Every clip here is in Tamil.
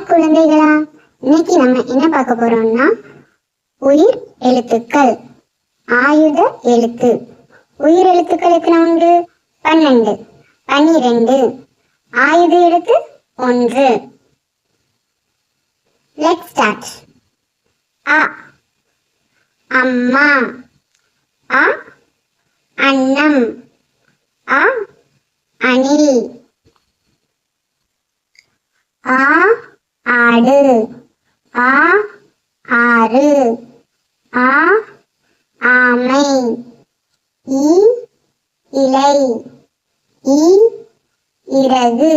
குழந்தைகளா, இன்னைக்கு நம்ம என்ன பார்க்க போறோம்னா உயிர் எழுத்துக்கள். ஆயுத எழுத்து. உயிர் எழுத்துக்கள் எத்தனை உண்டு? 12, 12. ஆயுத எழுத்து 1. Let's start. அ அம்மா, அ அன்னம், அ அணில், ஆ ஆடு, ஆ ஆறு, ஆ ஆமை, இ இலை, இ இறகு,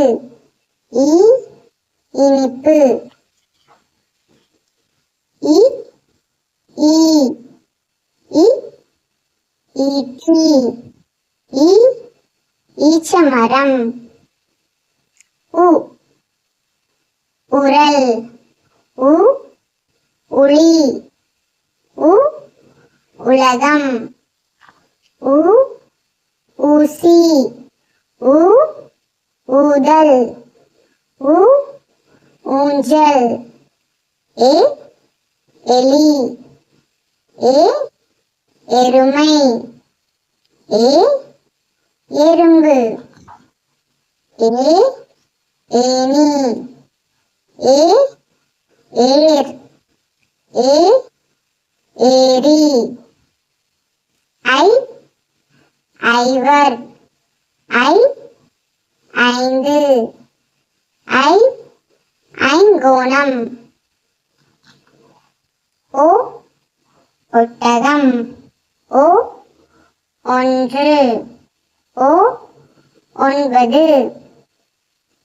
இ இனிப்பு, இ ஈ இ ஈட்டி, இ ஈச்சமரம், உ உரல், உ உளி, உ உலகம், உ ஊசி, உ ஊதல், உ ஊஞ்சல், ஏ எலி, ஏ எருமை, ஏ எறும்பு, ஏ ஏனி, ஏ ஏர், ஏ ஏரி, ஐ ஐவர், ஐ ஐந்து, ஐ ஐங்கோணம், ஓ ஒட்டகம், ஓ ஒன்று, ஓ 9,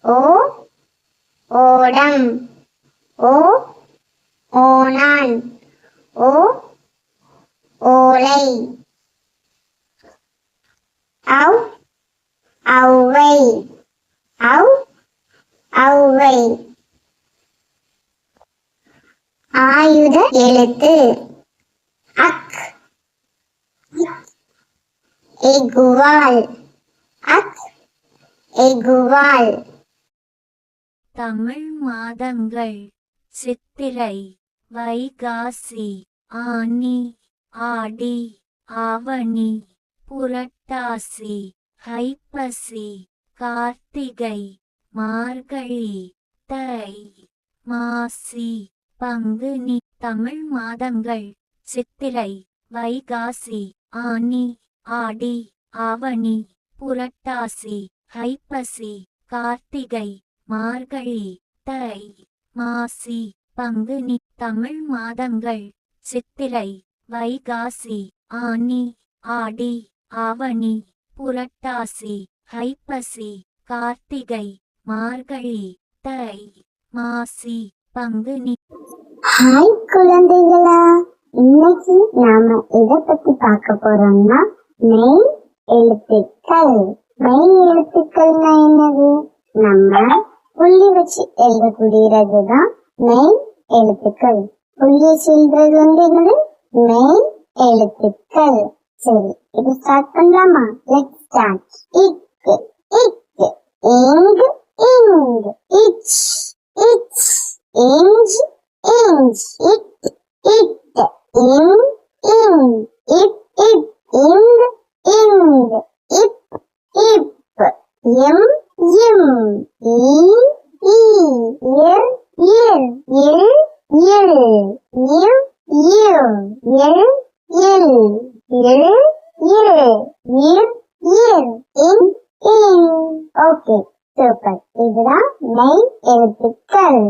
ஓ ஓடம், ஓ ஓணான், ஓ ஓலை, அவ் ஔவை, அவ் ஔவை. ஆயுத எழுத்து. அக் எகுவால், அக் எகுவால். தமிழ் மாதங்கள் சித்திரை, வைகாசி, ஆனி, ஆடி, ஆவணி, புரட்டாசி, ஐப்பசி, கார்த்திகை, மார்கழி, தை, மாசி, பங்குனி. தமிழ் மாதங்கள் சித்திரை, வைகாசி, ஆனி, ஆடி, ஆவணி, புரட்டாசி, ஐப்பசி, கார்த்திகை, மார்கழி, தை, மாசி, பங்குனி. தமிழ் மாதங்கள் சித்திரை, வைகாசி, ஆனி, ஆடி, ஆவணி, புரட்டாசி, ஐப்பசி, கார்த்திகை, மார்கழி, தை, மாசி, பங்குனி. ஹாய் குழந்தைகளா, இன்னைக்கு நாம எதை பத்தி பார்க்க போறோம்னா மெய் எழுத்துக்கள். மெய் எழுத்துக்கள்னா என்னது? நம்ம புள்ளி வச்சு எழுதக்கூடியதுதான் மெய் எழுத்துக்கள். புள்ளியை செல்றது என்னது? மெய் எழுத்துக்கள். சரி, இது ஸ்டார்ட் பண்ணலாமா? Let's start. இக் இக், இங் இங், இச் இச், inch inch, it, in, it, ing, ip, yim, ir, in. Okay, super. இதுதான் மெய் எழுத்துக்கள்.